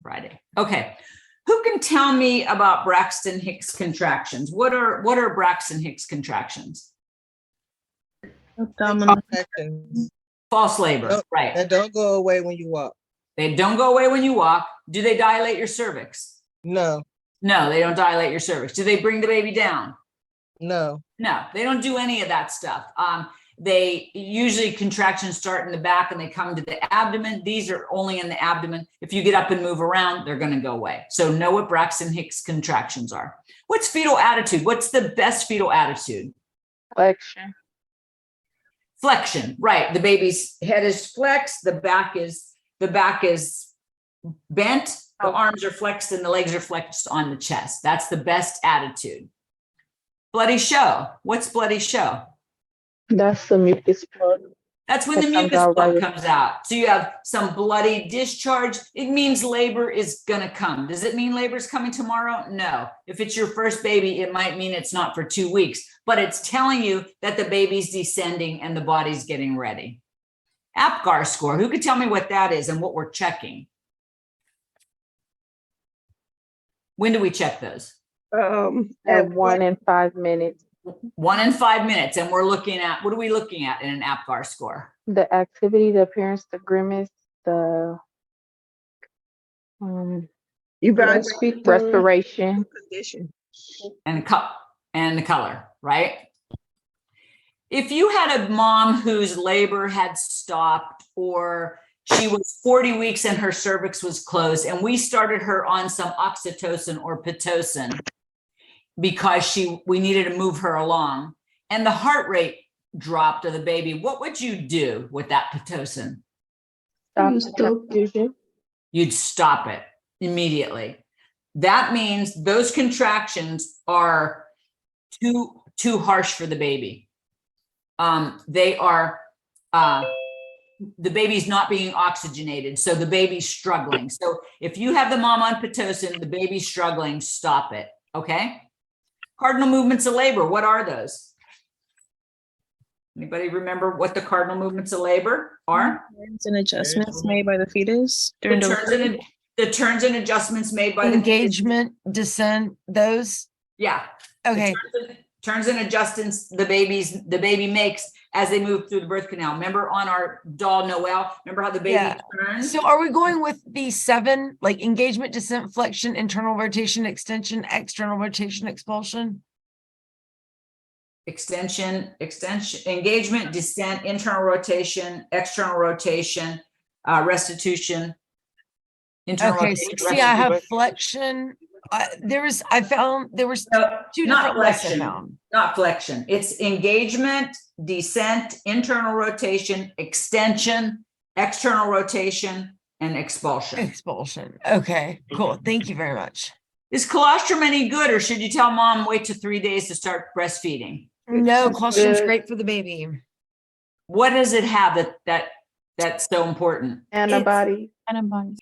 Friday. Okay. Who can tell me about Braxton Hicks contractions? What are Braxton Hicks contractions? Abdominal. False labor, right. That don't go away when you walk. They don't go away when you walk. Do they dilate your cervix? No, No, they don't dilate your cervix. Do they bring the baby down? no. No, they don't do any of that stuff. They usually contractions start in the back and they come to the abdomen. These are only in the abdomen. If you get up and move around, they're going to go away. So know what Braxton Hicks contractions are. What's fetal attitude? What's the best fetal attitude? Flexion. Flexion, right. The baby's head is flexed. The back is bent. The arms are flexed and the legs are flexed on the chest. That's the best attitude. Bloody show. What's bloody show? That's the mucus plug. That's when the mucus plug comes out. So you have some bloody discharge. It means labor is going to come. Does it mean labor is coming tomorrow? No. If it's your first baby, it might mean it's not for 2 weeks, but it's telling you that the baby's descending and the body's getting ready. APGAR score. Who could tell me what that is and what we're checking? When do we check those? At 1 in 5 minutes. 1 in 5 minutes. And we're looking at, what are we looking at in an APGAR score? The activity, the appearance, the grimace, the respiration, Condition. And the color, right? If you had a mom whose labor had stopped or she was 40 weeks and her cervix was closed and we started her on some oxytocin or Pitocin because we needed to move her along and the heart rate dropped of the baby, what would you do with that Pitocin? You'd stop it immediately. That means those contractions are too harsh for the baby. They are, the baby's not being oxygenated, so the baby's struggling. So if you have the mom on Pitocin, the baby's struggling, stop it, okay? Cardinal movements of labor, what are those? Anybody remember what the cardinal movements of labor are? Turns and adjustments made by the fetus during The turns and adjustments made by engagement, descent, those. Yeah. Okay. Turns and adjustments the baby makes as they move through the birth canal. Remember on our doll Noelle, remember how the baby turns? So are we going with the 7, like engagement, descent, flexion, internal rotation, extension, external rotation, expulsion? Extension, engagement, descent, internal rotation, external rotation, restitution, internal rotation. See, I have flexion. I found there was 2 different lists I found. Not flexion. It's engagement, descent, internal rotation, extension, external rotation, and expulsion. Expulsion. Okay, cool. Thank you very much. Is colostrum any good, or should you tell mom wait till 3 days to start breastfeeding? No, colostrum's great for the baby. What does it have that's so important? antibodies.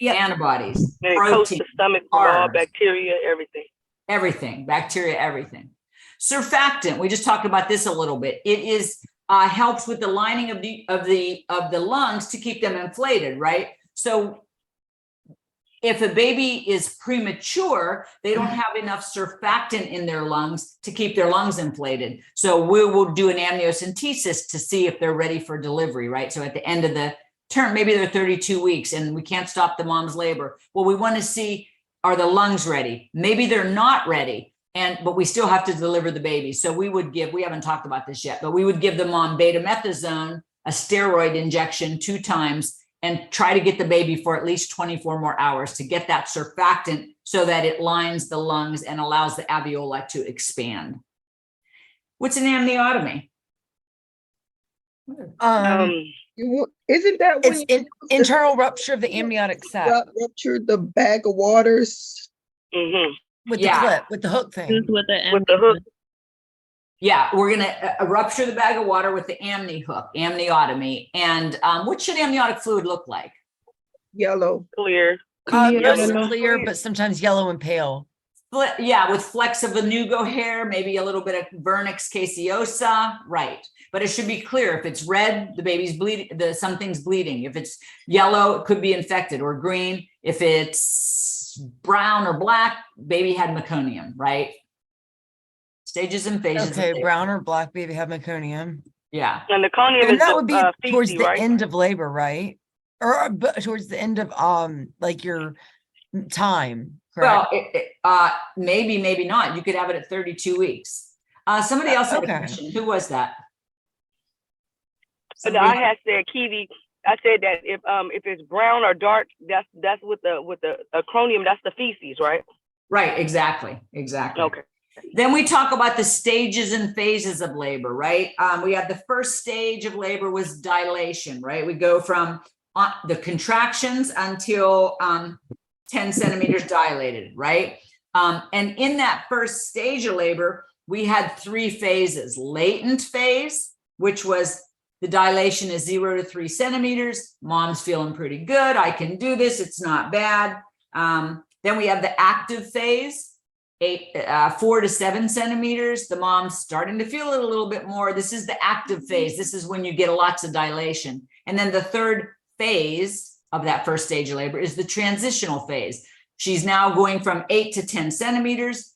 Yeah, antibodies, And it coats protein, the stomach from all carbs. bacteria, everything. Everything, bacteria, everything. Surfactant, we just talked about this a little bit. It is helps with the lining of the lungs to keep them inflated, right? So if a baby is premature, they don't have enough surfactant in their lungs to keep their lungs inflated. So we will do an amniocentesis to see if they're ready for delivery, right? So at the end of the term, maybe they're 32 weeks and we can't stop the mom's labor. Well, we want to see, are the lungs ready? Maybe they're not ready, but we still have to deliver the baby. So we haven't talked about this yet, but we would give the mom betamethasone, a steroid injection 2 times, and try to get the baby for at least 24 more hours to get that surfactant so that it lines the lungs and allows the alveoli to expand. What's an amniotomy? Isn't that when It's internal rupture of the amniotic sac ruptured the bag of waters? Mm-hmm. with the clip, with the hook thing. with With the hook. Yeah, we're going to rupture the bag of water with the amni hook, amniotomy. And what should amniotic fluid look like? Yellow. Clear. Mostly clear, but sometimes yellow and pale. Yeah, with flecks of Venugo hair, maybe a little bit of Vernix caseosa, right. But it should be clear. If it's red, the baby's bleeding, something's bleeding. If it's yellow, it could be infected, or green. If it's brown or black, baby had meconium, right? Stages and phases. of Okay, labor. brown or black baby have meconium. Yeah. And the conium And is that would be the towards feces, the right? end of labor, right? Or towards the end of like your time, Well, correct? maybe, maybe not. You could have it at 32 weeks. Somebody else had a Okay. question. Who was that? And Somebody- I had said Kiwi. I said that if it's brown or dark, that's with the acronym. That's the feces, right? Right, exactly, exactly. Okay. Then we talk about the stages and phases of labor, right? We have the first stage of labor was dilation, right? We go from the contractions until 10 centimeters dilated, right? And in that first stage of labor, we had 3 phases: latent phase, which was the dilation is 0 to 3 centimeters. Mom's feeling pretty good. I can do this. It's not bad. Then we have the active phase, 4 to 7 centimeters. The mom's starting to feel it a little bit more. This is the active phase. This is when you get lots of dilation. And then the third phase of that first stage of labor is the transitional phase. She's now going from 8 to 10 centimeters.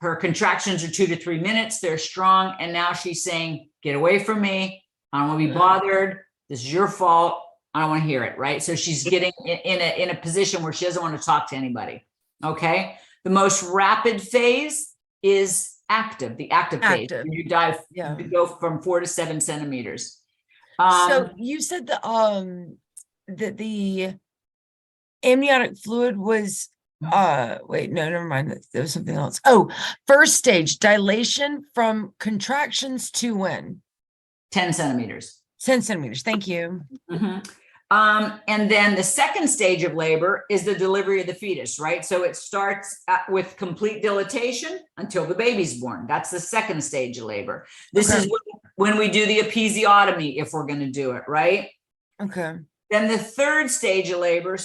Her contractions are 2 to 3 minutes. They're strong. And now she's saying, get away from me. I don't want to be bothered. This is your fault. I don't want to hear it, right? So she's getting in a position where she doesn't want to talk to anybody, okay? The most rapid phase is active, the active phase. Active. You dive, Yeah. you go from 4 to 7 centimeters. So you said that the amniotic fluid was wait, no, never mind. There was something else. Oh, first stage dilation from contractions to when? 10 centimeters. 10 centimeters. Thank you. Mhm. And then the second stage of labor is the delivery of the fetus, right? So it starts with complete dilatation until the baby's born. That's the second stage of labor. This Okay. is when we do the episiotomy, if we're going to do it, right? Okay. Then the third stage of labor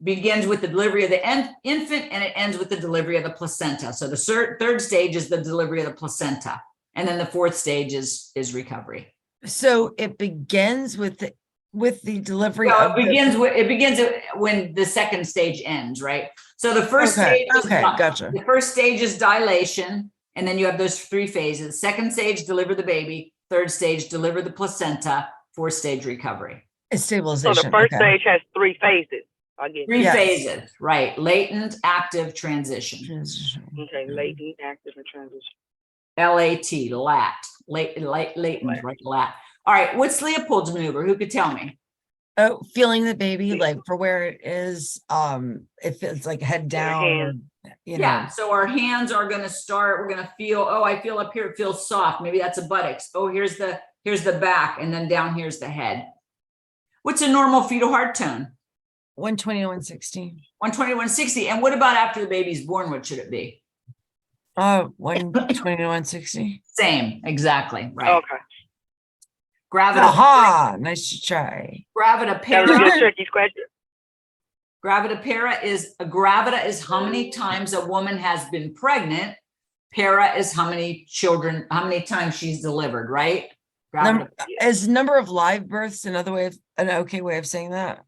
begins with the delivery of the infant and it ends with the delivery of the placenta. So the third stage is the delivery of the placenta. And then the fourth stage is recovery. So it begins with the delivery Well, of it begins when the second stage ends, right? So the first stage is gotcha. the first stage is dilation, and then you have those 3 phases. Second stage, deliver the baby. Third stage, deliver the placenta. Fourth stage, recovery. It's So stabilization. the first okay. stage has 3 phases. I get 3 Yes. phases, right? Latent, active, transition. Transition. Okay, latent, active, and transition. LAT, latent, right? Lat. All right, what's Leopold's maneuver? Who could tell me? Oh, feeling the baby like for where it is, if it's like head down, or, you know. Yeah, so our hands are going to start, we're going to feel, oh, I feel up here, it feels soft. Maybe that's a buttocks. Oh, here's the back, and then down here's the head. What's a normal fetal heart tone? 120 to 160. 120, 160. And what about after the baby's born? What should it be? 120 to 160. Same, exactly, right. Okay. Aha, nice to try. That was Gravida a tricky question. Gravida is how many times a woman has been pregnant. Para is how many times she's delivered, right? Is number of live births another way of an okay way of saying that?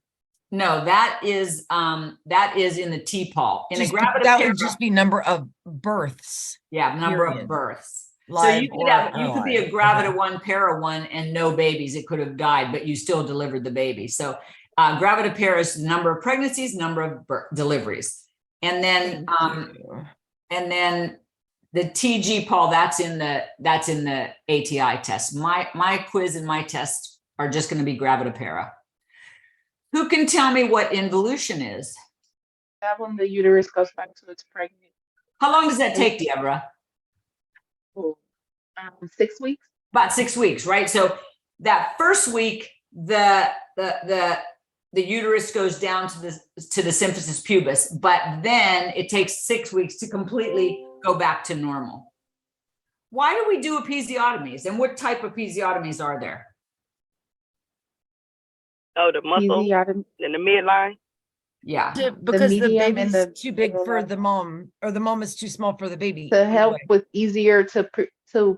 No, that is in the T-Paul. In a gravida That para, would just be number of births. yeah, number of period. births. So Live you or could be a unalive. gravida Okay. 1, para 1, and no babies. It could have died, but you still delivered the baby. So gravida para is the number of pregnancies, number of deliveries, and then the TG, Paul, that's in the ATI test. My quiz and my test are just going to be gravida para. Who can tell me what involution is? That when the uterus goes back to its pregnant. How long does that take, Deborah? 6 weeks. About 6 weeks, right? So that first week, the uterus goes down to the symphysis pubis, but then it takes 6 weeks to completely go back to normal. Why do we do episiotomies, and what type of episiotomies are there? Oh, the muscle Episiotomy. in the midline. Yeah. Because the medium and baby's the too big middle for one. the mom, or the mom is too small for the baby. To either help way. with easier to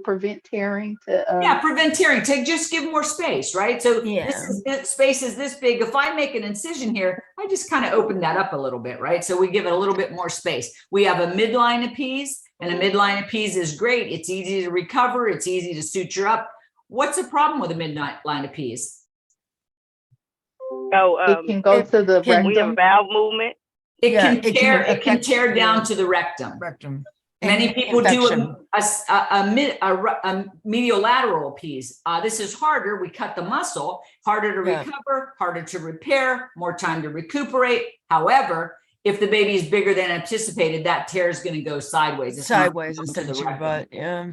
prevent tearing to Yeah, prevent tearing, to just give more space, right? So this space is this big. If I make an incision here, I just kind of open that up a little bit, right? So we give it a little bit more space. We have a midline appease, and a midline appease is great. It's easy to recover. It's easy to suture up. What's the problem with a midline appease? Oh, it can go to the can- we have rectum. valve movement. It Yeah, can it tear. can It can affect tear down the to the rectum. rectum. Many And people infection. do a mediolateral appease. This is harder. We cut the muscle, harder to Yeah. recover, harder to repair, more time to recuperate. However, if the baby is bigger than anticipated, that tear is going to go sideways. It's not Sideways going instead to of the to your rectum. butt, yeah.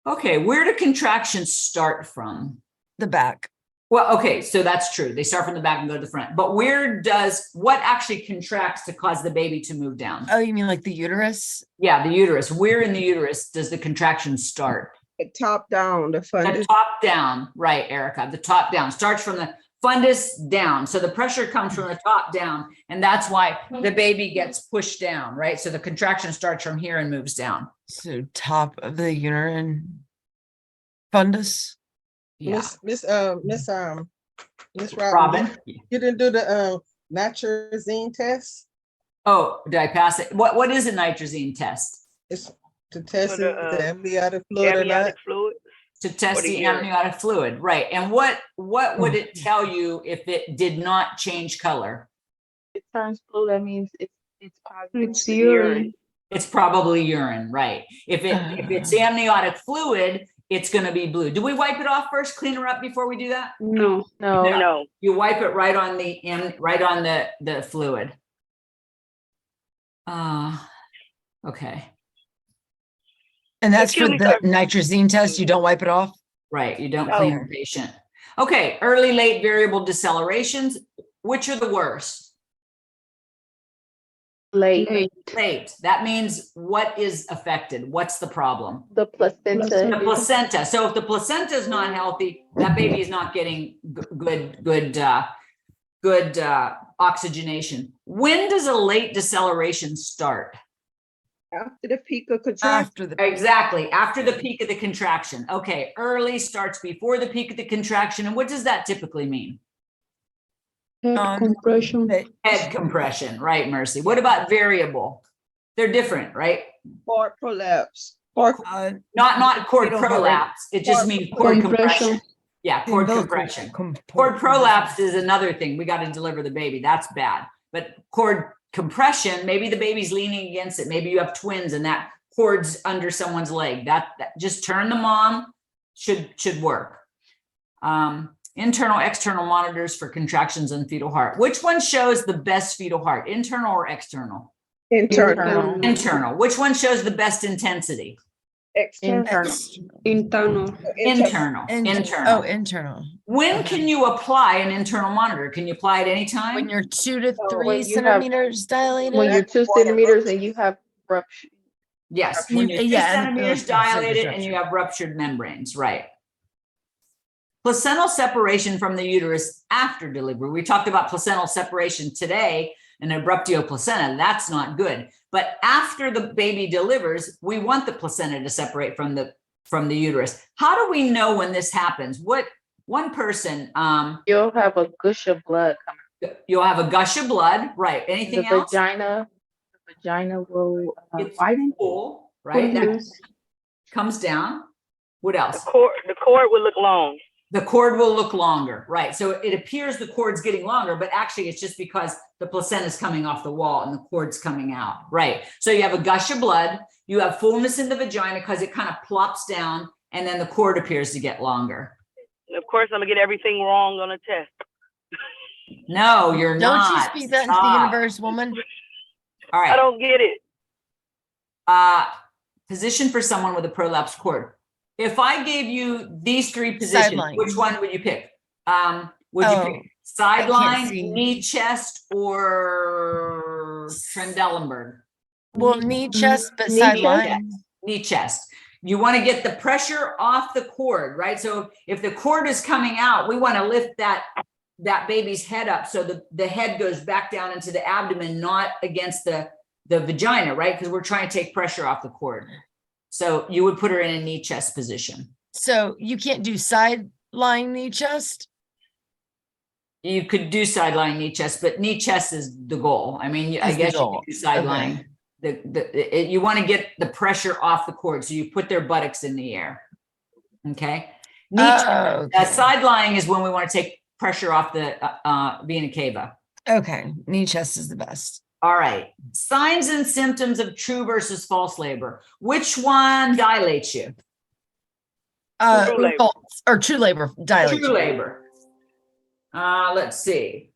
Okay, where do contractions start from? The back. Well, okay, so that's true. They start from the back and go to the front. But what actually contracts to cause the baby to move down? Oh, you mean like the uterus? Yeah, the uterus. Where in the uterus does the contraction start? The top down, the The fundus. top down, right, Erica? The top down starts from the fundus down. So the pressure comes from the top down, and that's why the baby gets pushed down, right? So the contraction starts from here and moves down. So top of the uterine fundus. Yeah. Miss Robin, Robin? you didn't do the nitrazine test? Oh, did I pass it? What is a nitrazine test? It's to test For the, if the amniotic fluid or not. Amniotic fluid. To test For the the urine. amniotic fluid, right? And what would it tell you if it did not change color? It turns blue. That means it's positive. It's to the urine. It's probably urine, right? If it's amniotic fluid, it's going to be blue. Do we wipe it off first, clean her up before we do that? No. No. Yeah. No. You wipe it right on the fluid. Okay, And that's for Excuse me, the sir. nitrazine test. You don't wipe it off? right. You don't Oh. clean the patient. Okay, early, late variable decelerations. Which are the worst? Late. Late. That means what is affected? What's the problem? The placenta. The placenta. So if the placenta is not healthy, that baby is not getting good oxygenation. When does a late deceleration start? After the peak of contraction. After the Exactly, after the peak of the contraction. Okay, early starts before the peak of the contraction. And what does that typically mean? Compression. Head compression, right, Mercy? What about variable? They're different, right? Cord prolapse. Cord Not cord They don't have prolapse. It just means cord compression. Compression. Yeah, cord compression. Cord prolapse is another thing. We got to deliver the baby. That's bad. But cord compression, maybe the baby's leaning against it. Maybe you have twins and that cord's under someone's leg. That just turn the mom should work. Internal, external monitors for contractions on fetal heart. Which one shows the best fetal heart? Internal or external? internal. Internal. Which one shows the best intensity? External. Internal. Internal. Oh, Internal. internal. When can you apply an internal monitor? Can you apply it anytime? When you're 2 to Oh, 3 when you have- centimeters dilated. When you're 2 centimeters and you have rupture. Yes, when you're 2 Yeah, and, centimeters dilated and you have ruptured membranes, right? Placental separation from the uterus after delivery. We talked about placental separation today and abruptio placenta. That's not good. But after the baby delivers, we want the placenta to separate from the uterus. How do we know when this happens? One person, You'll have a gush of blood coming. you'll have a gush of blood, right? Anything The else? vagina will It's widen. full, right? That comes down. What else? The cord would look long. The cord will look longer, right? So it appears the cord's getting longer, but actually it's just because the placenta is coming off the wall and the cord's coming out, right? So you have a gush of blood, you have fullness in the vagina because it kind of plops down, and then the cord appears to get longer. And of course, I'm gonna get everything wrong on a test. No, you're Don't not. you speak that into the Stop. universe, woman? All I right. don't get it. Position for someone with a prolapsed cord. If I gave you these 3 positions, Sideline. which one would you pick? Would you Oh, pick sideline, see. knee, chest, or Trendelenburg? Well, knee, chest, but Knee, sideline. Knee, chest. You want to get the pressure off the cord, right? So if the cord is coming out, we want to lift that that baby's head up so the head goes back down into the abdomen, not against the vagina, right? Because we're trying to take pressure off the cord. So you would put her in a knee chest position. So you can't do side lying knee chest? You could do side lying knee chest, but knee chest is the goal. I mean, I Is the guess you goal. could do side lying. You want to get the pressure off the cord, so you put their buttocks in the air. Okay. Knee Okay. side lying is when we want to take pressure off the vena cava. Okay, knee chest is the best. All right. Signs and symptoms of true versus false labor. Which one dilates you? True labor. False- or true labor dilation. True labor. Let's see.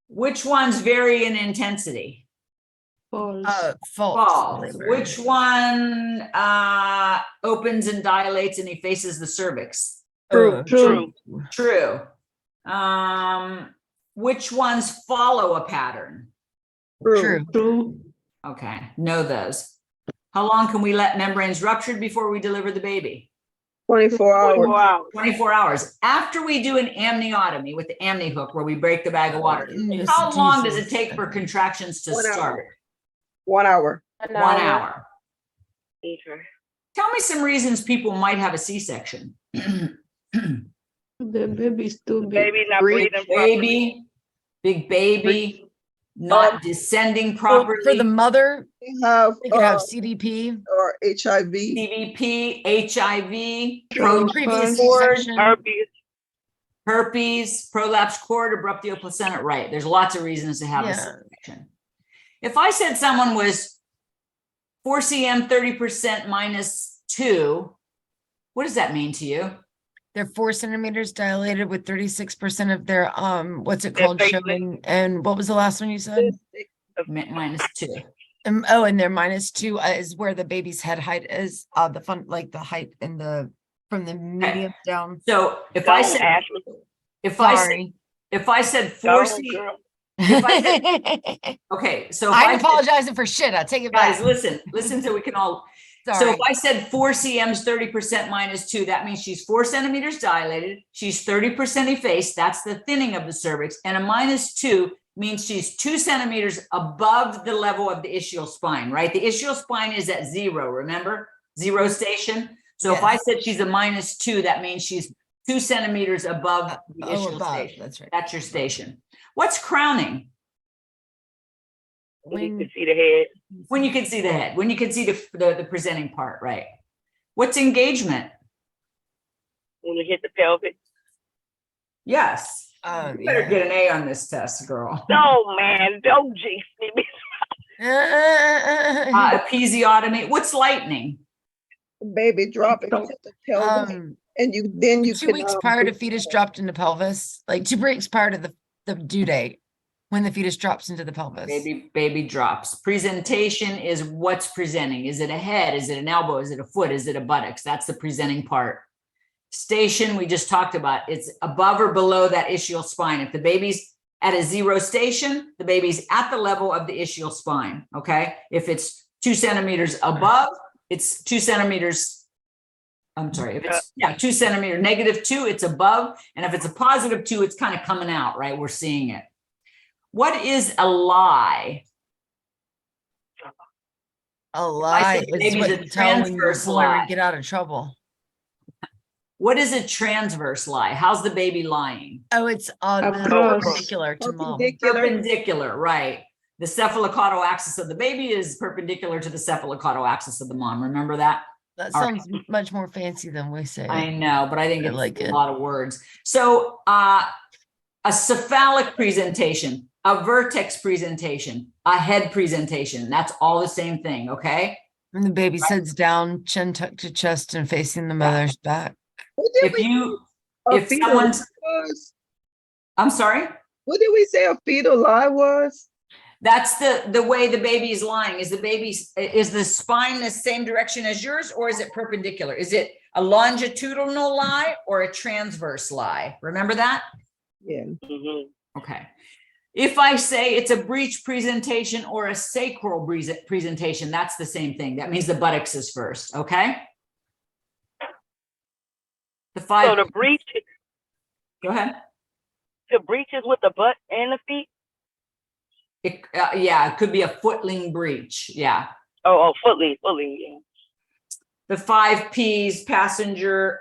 Which ones vary in intensity? False. False. labor. Which one opens and dilates and effaces the cervix? True. True. True. Which ones follow a pattern? True. Okay, know those. How long can we let membranes ruptured before we deliver the baby? 24 hours. 24 hours. 24 hours. After we do an amniotomy with the amni hook where we break the bag of water, Yes, how long does it Jesus. take for contractions to 1 hour. start? 1 hour. 1 hour. Okay. Tell me some reasons people might have a C-section. The baby's too big. Baby not breathing properly. Baby, big baby, not descending For the properly, mother, We have, they could have CDP, or HIV. CVP, HIV, previous cord, C-section. Herpes. prolapsed cord, abruptio placenta, right? There's lots of reasons to have a Yeah. C-section. If I said someone was 4 cm, 30% minus 2, what does that mean to you? They're 4 centimeters dilated with 36% of their what's it Their called, face showing, and what was the last one you said? Minus 2. Oh, and their -2 is where the baby's head height is, like the height in the from the medium down. So if I Don't, said, Ashley. Sorry. if I said 4 Don't, cm, girl. okay, so if I'm I said, apologizing for shit. I take it guys, back. listen so we can all. So Sorry. if I said 4 cm's, 30% minus 2, that means she's 4 centimeters dilated. She's 30% effaced. That's the thinning of the cervix. And a -2 means she's 2 centimeters above the level of the ischial spine, right? The ischial spine is at 0, remember? 0 station. So if I Yes. said she's a -2, that means she's 2 centimeters above the Oh, ischial above. station. That's right. That's your station. What's crowning? You When can see the head. When you can see the head, when you can see the presenting part, right? What's engagement? When you hit the pelvic. Yes. You better yeah. get an A on this test, girl. No, man, don't jinx me. Episiotomy. What's lightning? Baby dropping into the pelvis, and you then you 2 can. weeks prior to fetus dropped into pelvis, like 2 weeks prior to the due date, when the fetus drops into the pelvis. Baby drops. Presentation is what's presenting. Is it a head? Is it an elbow? Is it a foot? Is it a buttocks? That's the presenting part. Station, we just talked about. It's above or below that ischial spine. If the baby's at a 0 station, the baby's at the level of the ischial spine. Okay. If it's 2 centimeters above, it's 2 centimeters. I'm sorry. If it's 2 centimeter -2, it's above. And if it's a +2, it's kind of coming out, right? We're seeing it. What is a lie? A lie said the is baby's what a you tell when you're transverse born lie. and get out of trouble. What is a transverse lie? How's the baby lying? Oh, it's Across. perpendicular to mom. Perpendicular. Perpendicular, right. The cephalocaudal axis of the baby is perpendicular to the cephalocaudal axis of the mom. Remember that? That All right. sounds much more fancy than we say. I know, but I think I it's like a it. lot of words. So a cephalic presentation, a vertex presentation, a head presentation, that's all the same thing, okay? When the baby sits down, chin tucked to chest and facing the mother's back. What did If we you, a if fetal someone's, lie was? I'm sorry? What did we say a fetal lie was? That's the way the baby is lying. Is the spine the same direction as yours, or is it perpendicular? Is it a longitudinal lie or a transverse lie? Remember that? Yeah. Mhm. Okay. If I say it's a breech presentation or a sacral presentation, that's the same thing. That means the buttocks is first, okay? The So five, the breech, go ahead. to breeches with the butt and the feet? Yeah, it could be a footling breech. Yeah. Oh, footling, yeah. The 5 Ps, passageway,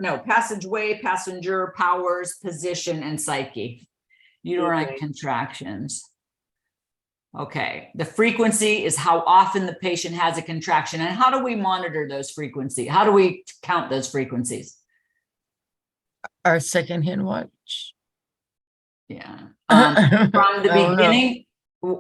passenger, powers, position, and psyche. Uterine Okay. contractions. Okay, the frequency is how often the patient has a contraction. And how do we monitor those frequencies? How do we count those frequencies? Our secondhand watch. Yeah. From the I don't know. beginning,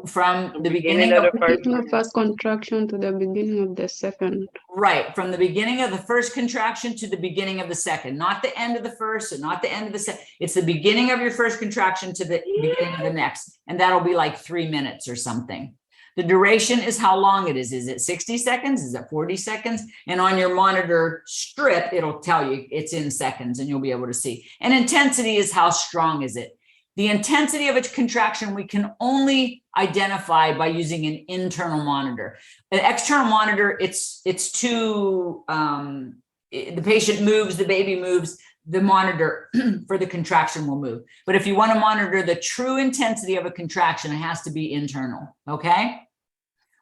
from the beginning of the first From the first contraction to the beginning of the second. right, from the beginning of the first contraction to the beginning of the second, not the end of the first and not the end of the second. It's the beginning of your first contraction to the beginning of the next. And that'll be like 3 minutes or something. The duration is how long it is. Is it 60 seconds? Is it 40 seconds? And on your monitor strip, it'll tell you it's in seconds and you'll be able to see. And intensity is how strong is it? The intensity of a contraction we can only identify by using an internal monitor. An external monitor, it's too, the patient moves, the baby moves, the monitor for the contraction will move. But if you want to monitor the true intensity of a contraction, it has to be internal, okay?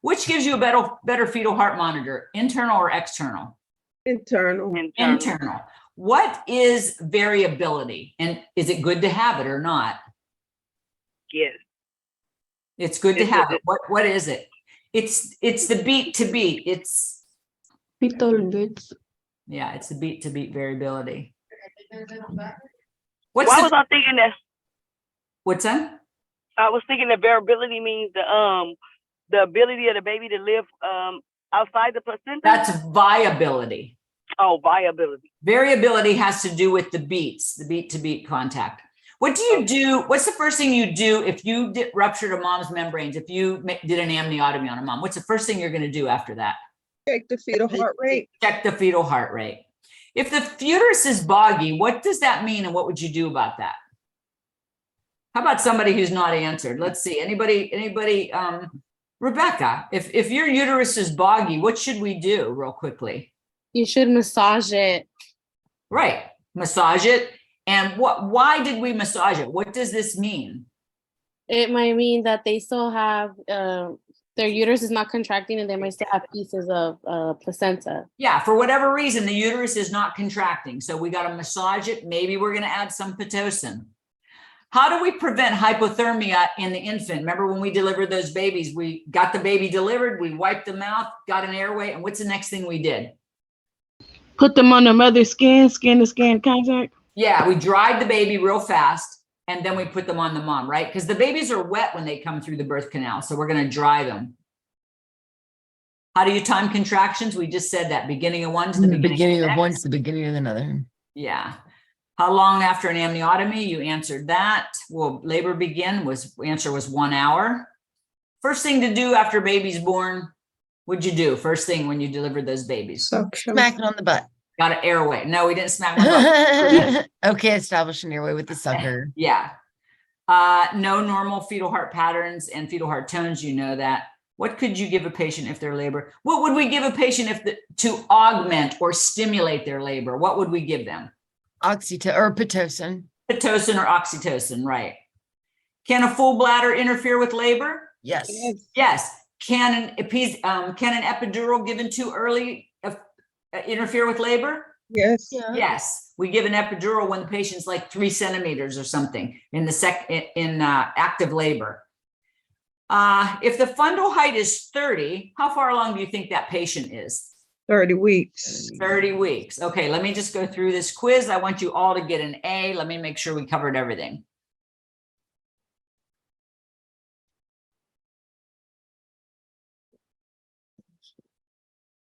Which gives you a better fetal heart monitor, internal or external? Internal. Internal. What is variability? And is it good to have it or not? Yes. It's good to have it. What is it? It's the beat to beat. It's Fetal beats. yeah, it's the beat to beat variability. Why What's was I thinking that? what's that? I was thinking that variability means the ability of the baby to live outside the placenta. That's viability. Oh, viability. Variability has to do with the beats, the beat to beat contact. What do you do? What's the first thing you do if you ruptured a mom's membranes? If you did an amniotomy on a mom, what's the first thing you're going to do after that? Check the fetal heart rate. Check the fetal heart rate. If the uterus is boggy, what does that mean and what would you do about that? How about somebody who's not answered? Let's see. Anybody, Rebecca, if your uterus is boggy, what should we do real quickly? You should massage it. Right. Massage it. And why did we massage it? What does this mean? It might mean that they still have their uterus is not contracting and they might still have pieces of placenta. Yeah, for whatever reason, the uterus is not contracting. So we got to massage it. Maybe we're going to add some Pitocin. How do we prevent hypothermia in the infant? Remember when we delivered those babies, we got the baby delivered, we wiped the mouth, got an airway. And what's the next thing we did? Put them on the mother's skin to skin contact. Yeah, we dried the baby real fast and then we put them on the mom, right? Because the babies are wet when they come through the birth canal. So we're going to dry them. How do you time contractions? We just said that beginning of one to the beginning of one to the beginning of another. Yeah. How long after an amniotomy? You answered that. Will labor begin? Answer was 1 hour. First thing to do after baby's born, what'd you do? First thing when you delivered those babies? Suction. Smack it on the butt. Got an airway. No, we didn't smack my butt. Okay, establish an airway with the sucker. Yeah. No normal fetal heart patterns and fetal heart tones. You know that. What could you give a patient if they're labor? What would we give a patient to augment or stimulate their labor? What would we give them? Pitocin. Pitocin or oxytocin, right? Can a full bladder interfere with labor? Yes. Yes. Can an epidural given too early interfere with labor? Yes. Yes. We give an epidural when the patient's like 3 centimeters or something in active labor. If the fundal height is 30, how far along do you think that patient is? 30 weeks. 30 weeks. Okay, let me just go through this quiz. I want you all to get an A. Let me make sure we covered everything.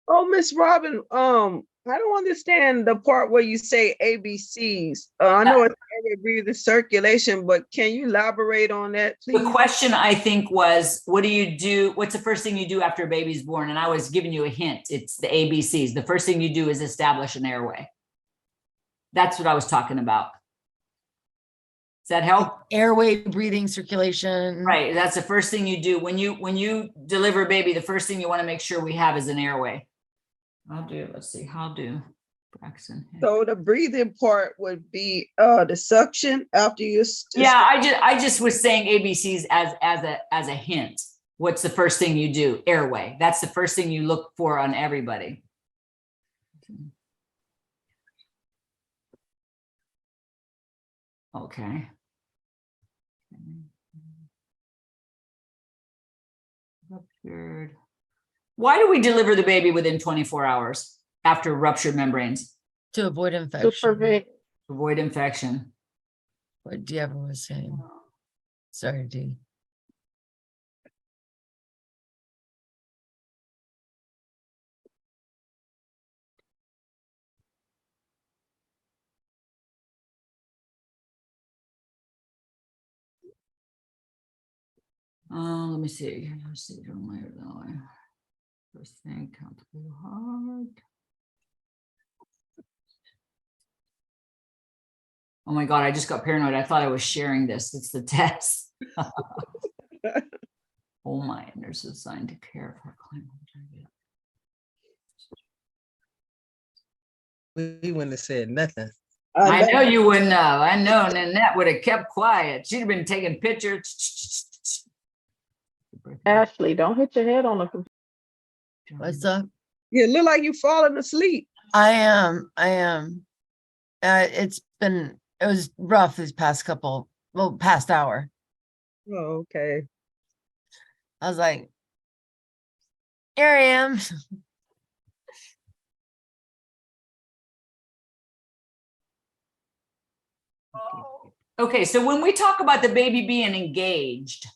Oh, Miss Robin, I don't understand the part where you say ABCs. I know it's airway, breathing, circulation, but can you elaborate on that, please? The question I think was, what do you do? What's the first thing you do after a baby's born? And I was giving you a hint. It's the ABCs. The first thing you do is establish an airway. That's what I was talking about. Does that help? Airway, breathing, circulation. Right. That's the first thing you do. When you deliver a baby, the first thing you want to make sure we have is an airway. Let's see, how do Braxton Hicks. So the breathing part would be the suction after you. Yeah, I just was saying ABCs as a hint. What's the first thing you do? Airway. That's the first thing you look for on everybody. Okay. Ruptured. Why do we deliver the baby within 24 hours after ruptured membranes? To avoid To infection. prevent, Avoid infection. What Deborah was saying. Sorry, D. Let me see. Let's see. First thing, count too hard. Oh my God, I just got paranoid. I thought I was sharing this. It's the test. Oh my, nurse is assigned to care of her client. We wouldn't have said nothing. I know you wouldn't know. I know Nanette would have kept quiet. She'd have been taking pictures. Ashley, don't hit your head on the computer. What's up? You look like you falling asleep. I am. It was rough this past past hour. Oh, okay. I was like, here I am. Okay, so when we talk about the baby being engaged,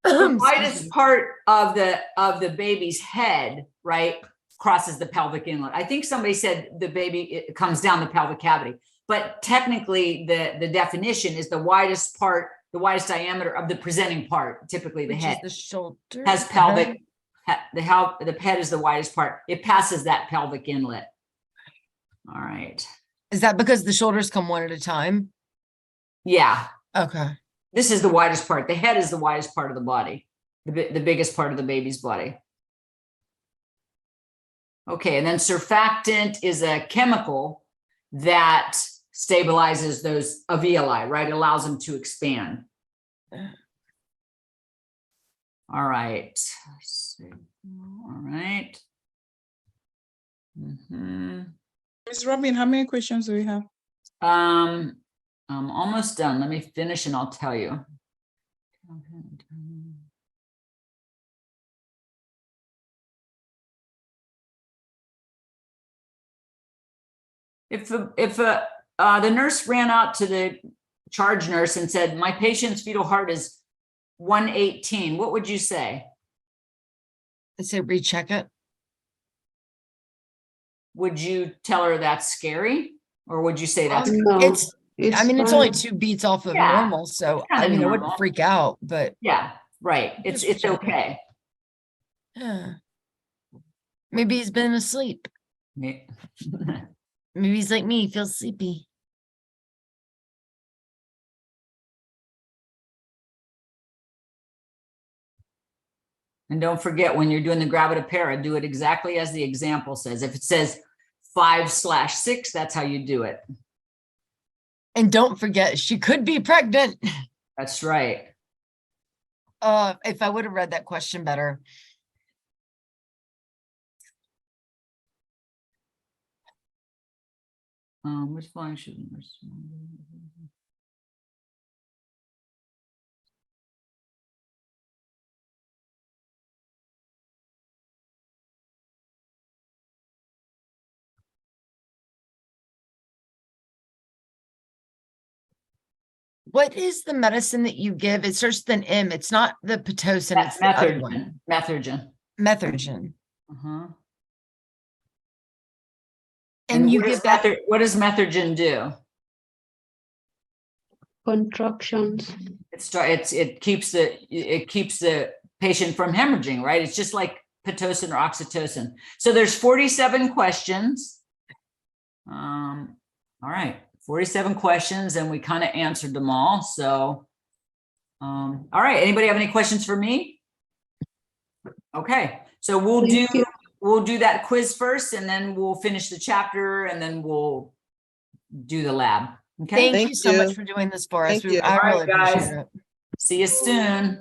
the widest part of the baby's head, right, crosses the pelvic inlet. I think somebody said the baby it comes down the pelvic cavity, but technically the definition is the widest part, the widest diameter of the presenting part, typically the Which head, is the shoulder. has pelvic. The head is the widest part. It passes that pelvic inlet. All right. Is that because the shoulders come one at a time? Yeah. Okay. This is the widest part. The head is the widest part of the body, the biggest part of the baby's body. Okay, and then surfactant is a chemical that stabilizes those alveoli, right? It allows them to expand. All right. Let's see. All right. Ms. Robin, how many questions do we have? I'm almost done. Let me finish and I'll tell you. If the nurse ran out to the charge nurse and said, my patient's fetal heart is 118, what would you say? I'd say recheck it. Would you tell her that's scary? Or would you say that's No, It's only fine. 2 beats off of Yeah, normal, so kinda I normal. wouldn't freak out, but yeah, right. It's Just check it. okay. yeah. Maybe he's been asleep. Yeah. Maybe he's like me, he feels sleepy. And don't forget, when you're doing the gravidipara, do it exactly as the example says. If it says 5/6, that's how you do it. And don't forget, she could be pregnant. That's right. If I would have read that question better. Which line should What is the medicine that you give? It starts with an M. It's not the Pitocin, it's the other one. Methergin. Methergin. Uh-huh. And you what give does that. what does Methergin do? Contractions. It keeps the patient from hemorrhaging, right? It's just like Pitocin or oxytocin. So there's 47 questions. All right, 47 questions, and we kind of answered them all. So, all right, anybody have any questions for me? Okay, so we'll we'll do that quiz first and then we'll finish the chapter and then we'll do the lab. Okay. Thank Thank you so much you. for doing this for us. Thank you. I All right, really guys. appreciate it. See you soon.